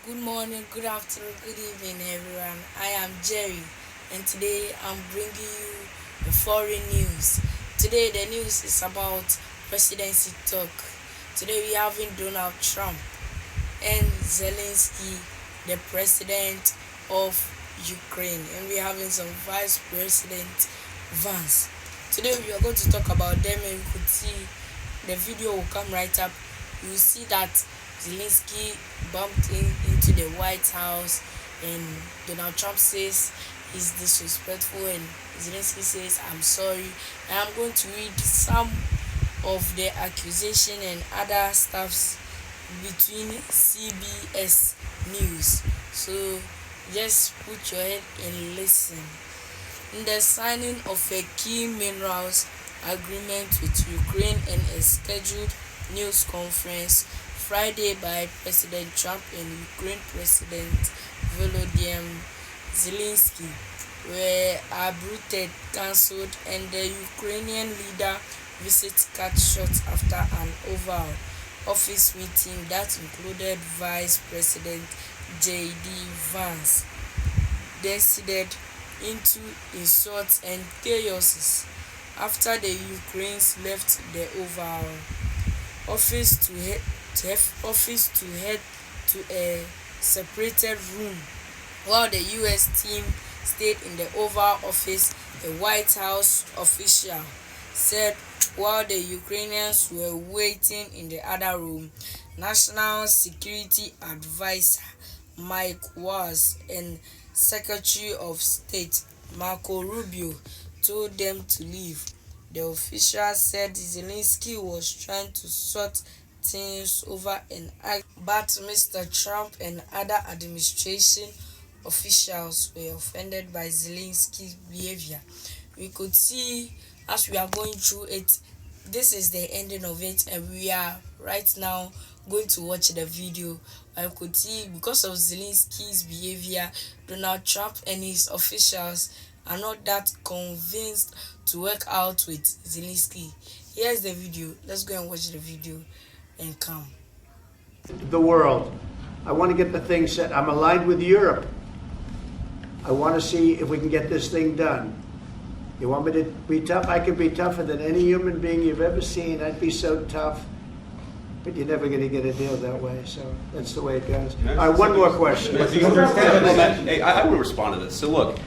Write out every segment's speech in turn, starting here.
Good morning, good afternoon, good evening, everyone. I am Jerry, and today I'm bringing you the foreign news. Today, the news is about presidency talk. Today, we having Donald Trump and Zelensky, the president of Ukraine, and we having some vice president Vance. Today, we are going to talk about them, and you could see the video will come right up. You will see that Zelensky bumped into the White House, and Donald Trump says he's disrespectful, and Zelensky says, I'm sorry. And I'm going to read some of the accusation and other stuffs between CBS News. So just put your head and listen. In the signing of a key minerals agreement with Ukraine and a scheduled news conference Friday by President Trump and Ukraine President Volodymyr Zelensky were abruptly cancelled, and the Ukrainian leader visit cut short after an Oval Office meeting that included Vice President J.D. Vance descended into insults and chaos after the Ukrainians left the Oval Office to head to a separated room while the US team stayed in the Oval Office, a White House official said. While the Ukrainians were waiting in the other room, National Security Advisor Mike Waltz and Secretary of State Marco Rubio told them to leave. The official said Zelensky was trying to sort things over an act, but Mr. Trump and other administration officials were offended by Zelensky's behavior. We could see as we are going through it, this is the ending of it, and we are right now going to watch the video. I could see because of Zelensky's behavior, Donald Trump and his officials are not that convinced to work out with Zelensky. Here's the video. Let's go and watch the video and come. The world. I want to get the thing set. I'm aligned with Europe. I want to see if we can get this thing done. You want me to be tough? I can be tougher than any human being you've ever seen. I'd be so tough. But you're never going to get a deal that way, so that's the way it goes. All right, one more question. Hey, I want to respond to this. So look,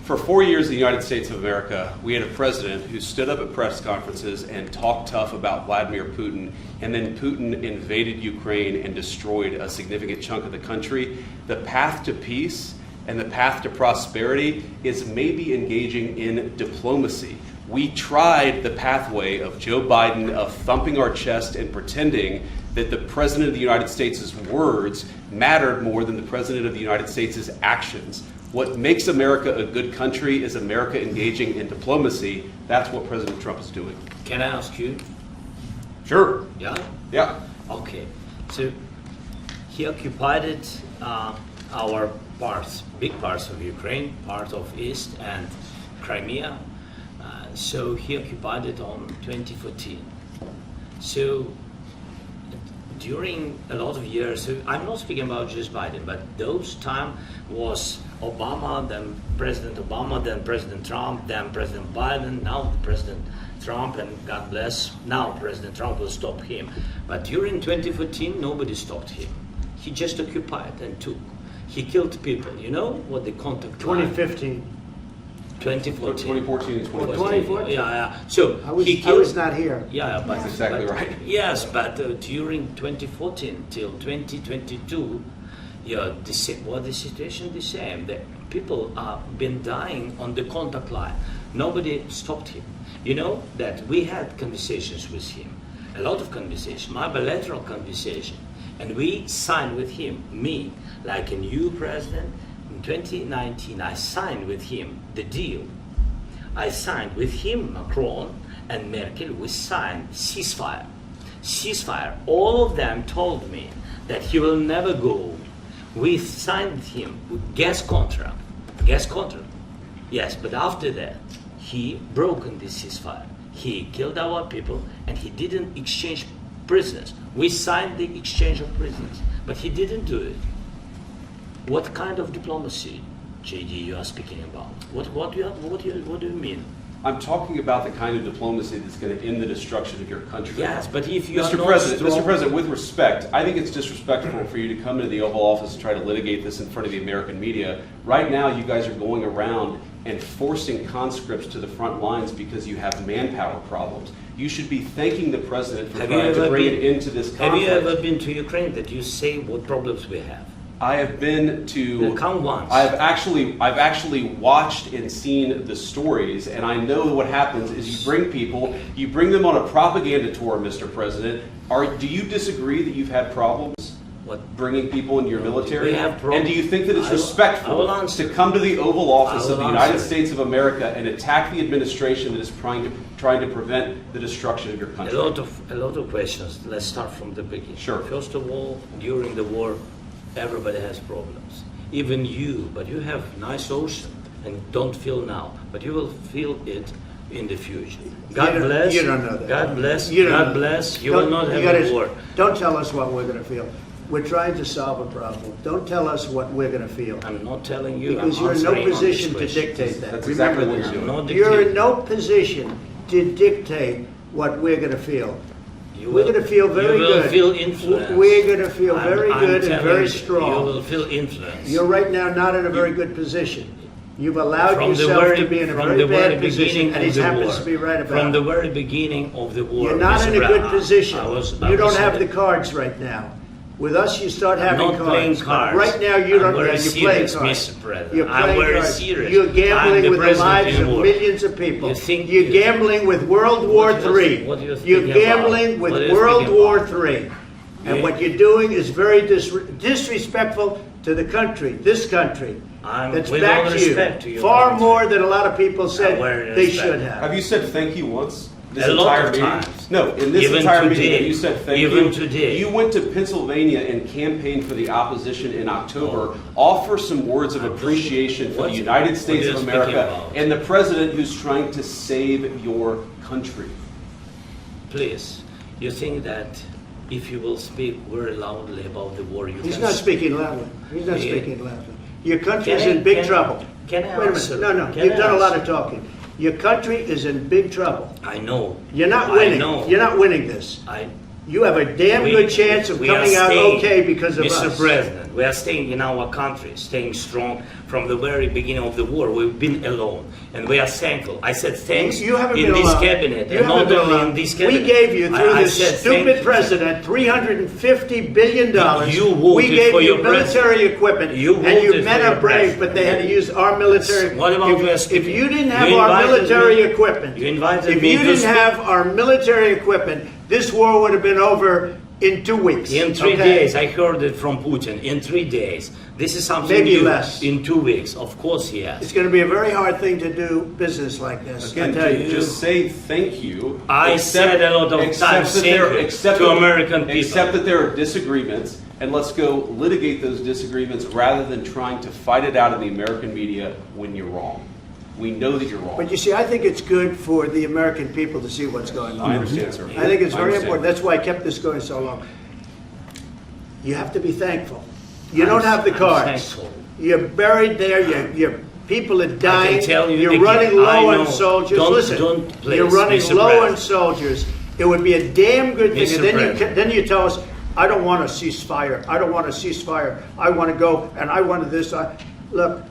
for 4 years in the United States of America, we had a president who stood up at press conferences and talked tough about Vladimir Putin, and then Putin invaded Ukraine and destroyed a significant chunk of the country. The path to peace and the path to prosperity is maybe engaging in diplomacy. We tried the pathway of Joe Biden of thumping our chest and pretending that the President of the United States' words mattered more than the President of the United States' actions. What makes America a good country is America engaging in diplomacy. That's what President Trump is doing. Can I ask you? Sure. Yeah? Yeah. Okay. So he occupied our parts, big parts of Ukraine, part of East and Crimea. So he occupied it on 2014. So during a lot of years, so I'm not speaking about just Biden, but those time was Obama, then President Obama, then President Trump, then President Biden, now President Trump, and God bless, now President Trump will stop him. But during 2014, nobody stopped him. He just occupied and took. He killed people. You know what the contact 2015. 2014. 2014 and 2014? Yeah. So I was, he I killed. was not here. Yeah, but That's exactly but- right. Yes, but during 2014 till 2022, yeah, the situation the same. The people have been dying on the contact line. Nobody stopped him. You know that we had conversations with him, a lot of conversations, my bilateral conversation, and we signed with him, me, like a new president. In 2019, I signed with him the deal. I signed with him, Macron and Merkel, we signed ceasefire. Ceasefire. All of them told me that he will never go. We signed him with gas contract. Gas contract. Yes, but after that, he broken this ceasefire. He killed our people and he didn't exchange prisoners. We signed the exchange of prisoners, but he didn't do it. What kind of diplomacy, JD, you are speaking about? What do you mean? I'm talking about the kind of diplomacy that's going to end the destruction of your country. Yes, but if you are Mr. not President, strong- Mr. President, with respect, I think it's disrespectful for you to come into the Oval Office and try to litigate this in front of the American media. Right now, you guys are going around and forcing conscripts to the front lines because you have manpower problems. You should be thanking the President for trying to bring it into this conflict. Have you ever been to Ukraine that you say what problems we have? I have been to. Come once. I've actually watched and seen the stories, and I know what happens is you bring people, you bring them on a propaganda tour, Mr. President. Do you disagree that you've had problems? What? Bringing people into your military? We have problems. And do you think that it's I will respectful answer. to come to the Oval Office I of will the United answer. States of America and attack the administration that is trying to prevent the destruction of your country? A lot of questions. Let's start from the beginning. Sure. First of all, during the war, everybody has problems. Even you, but you have nice ocean and don't feel now, but you will feel it in the future. God bless. You don't know that. God bless. You don't know God that. bless. You Don't- will not have gotta- a war. Don't tell us what we're going to feel. We're trying to solve a problem. Don't tell us what we're going to feel. I'm not telling you. Because I'm you're in no answering on this position to question. dictate that. That's exactly Remember what this. you're I'm doing. not You're in dictating. no position to dictate what we're going to feel. You We're will- going to feel very you good. will feel influence. We're going to feel I'm- very I'm good and telling very you, strong. You will feel influence. You're right now not in a very good position. You've allowed From the yourself very, to be in a from very the very bad position, beginning and of he the happens war. to be right From about the it. very beginning of the war. You're not Mr. in a good Brown, position. I was You don't have the saying cards right now. With us, you start I'm having not playing cards. But cards. right now, you I'm don't. very You're playing serious, cards. Mr. President. You're I'm playing very cards. serious. You're I'm gambling the with the president lives in of war. millions of people. You think You're you- gambling with World War What do you- III. what do you You're think about? gambling What with do you World think War about? III. And Yeah. what you're doing is very disrespectful to the country, this country. That's with all back to respect to you. your Far country. more than a lot of people said very they respect. should have. Have you said thank you once? This A lot entire of meeting? times. No, in this Even entire today. meeting, you said thank Even you. today. You went to Pennsylvania and campaigned for the opposition in October. Offer some words of I don't- appreciation for the what- United what States are of you America speaking about? and the president who's trying to save your country. Please, you think that if you will speak very loudly about the war, you He's can not speaking loudly. He's not Yeah. speaking loudly. Your country is Can I- in big can- trouble. can I Wait a answer? minute. No, Can you've I done a lot answer? of talking. Your country is in big trouble. I know. You're not I winning. know. You're not winning this. You have a damn good chance of we are coming out staying, okay because of Mr. us. President, we are staying in our country, staying strong from the very beginning of the war. We've been alone, and we are thankful. I said thanks You haven't in been this alone. cabinet, You and haven't not been only alone. in this cabinet. We gave you, through I this said stupid thank you. president, $350 billion. You voted we gave for you your military president. equipment. You and you voted men for are your brave, but they had to use our military. What about we are if speaking? you didn't have You our invited military me- equipment, you invited if me you to didn't speak- have our military equipment, this war would have been over in 2 weeks. In 3 okay? days, I heard it from Putin. In 3 days, this is something Maybe new. less. In 2 weeks, of course, yes. It's going to be a very hard thing to do business like this. I Again, tell you. just say thank you. I said a lot of accept times that thank there- you accept to that- American people. Accept that there are disagreements, and let's go litigate those disagreements rather than trying to fight it out in the American media when you're wrong. We know that you're wrong. But you see, I think it's good for the American people to see what's going on. I understand, sir. I think it's I very understand. important. That's why I kept this going so long. You have to be thankful. You I'm- don't have the I'm cards. thankful. You're buried there. Your people are dying. tell you You're again, running low I on know. soldiers. Don't- Listen, don't please, you're running Mr. low on President. soldiers. It would be a damn good thing. Mr. And then President. then you tell us, I don't want a ceasefire. I don't want a ceasefire. I want to go and I wanted this. Look.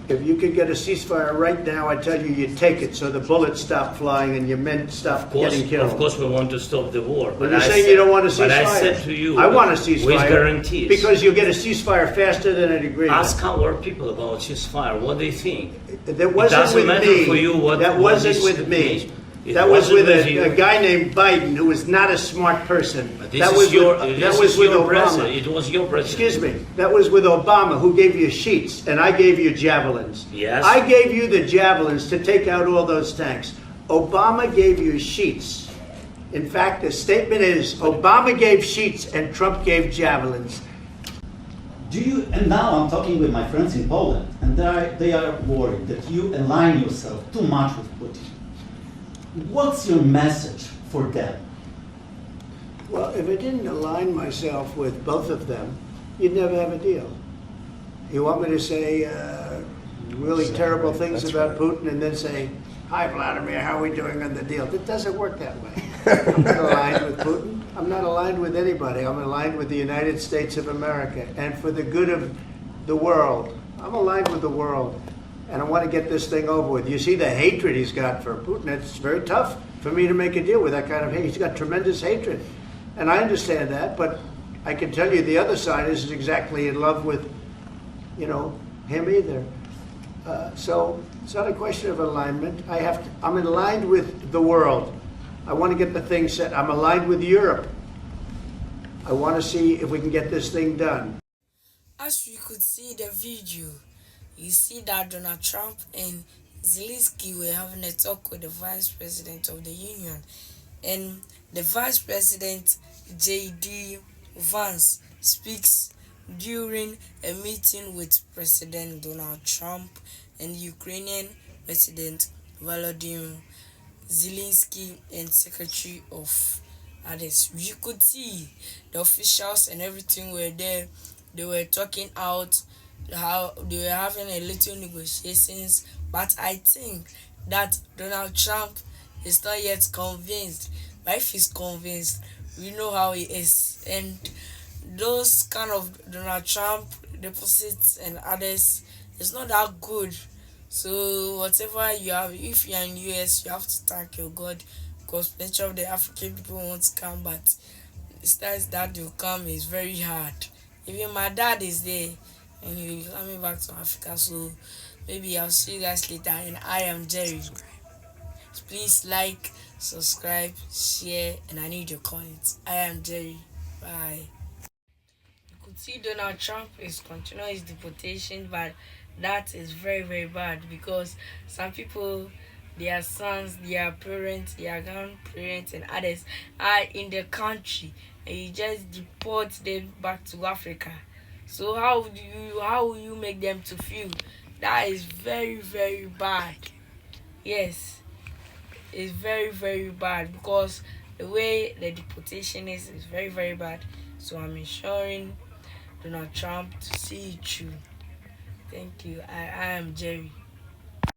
If you could get a ceasefire right now, I tell you, you take it so the bullets stop flying and your men stop getting killed. Of course, we want to stop the war. But you're saying you don't want a ceasefire. But I said to you, I want a ceasefire. with guarantees. Because you'll get a ceasefire faster than an agreement. Ask our people about ceasefire, what they think. That wasn't doesn't with matter me. for you what- that what wasn't this with me. means. It That was wasn't with with you. a guy named Biden, who was not a smart person. But this That is was your, with, this that was is with your Obama. president. It was your president. Excuse me. That was with Obama, who gave you sheets, and I gave you javelins. Yes. I gave you the javelins to take out all those tanks. Obama gave you sheets. In fact, the statement is Obama gave sheets and Trump gave javelins. Do you, and now I'm talking with my friends in Poland, and they are worried that you align yourself too much with Putin. What's your message for them? Well, if I didn't align myself with both of them, you'd never have a deal. You want me to say really terrible things That's about right. Putin and then say, "Hi, Vladimir, how are we doing on the deal?" It doesn't work that way. I'm not aligned with Putin. I'm not aligned with anybody. I'm aligned with the United States of America. And for the good of the world, I'm aligned with the world. And I want to get this thing over with. You see the hatred he's got for Putin. It's very tough for me to make a deal with that kind of hate. He's got tremendous hatred. And I understand that, but I can tell you the other side isn't exactly in love with, him either. So it's not a question of alignment. I'm aligned with the world. I want to get the thing set. I'm aligned with Europe. I want to see if we can get this thing done. As you could see the video, you see that Donald Trump and Zelensky were having a talk with the Vice President of the Union. And the Vice President, J.D. Vance, speaks during a meeting with President Donald Trump and Ukrainian President Volodymyr Zelensky and Secretary of Others. You could see the officials and everything were there. They were talking out how they were having a little negotiations, but I think that Donald Trump is not yet convinced. But if he's convinced, we know how he is. And those kind of Donald Trump deposits and others, it's not that good. So whatever you have, if you're in US, you have to thank your God, because plenty of the African people won't come, but the styles that will come is very hard. Even my dad is there and he'll be coming back to Africa, so maybe I'll see you guys later. And I am Jerry. Please like, subscribe, share, and I need your comments. I am Jerry. Bye. You could see Donald Trump is continuing his deportation, but that is very, very bad, because some people, their sons, their parents, their grandparents, and others are in the country, and you just deport them back to Africa. So how will you make them to feel? That is very, very bad. Yes, it's very, very bad, because the way the deportation is very, very bad. So I'm ensuring Donald Trump to see it through. Thank you. I am Jerry.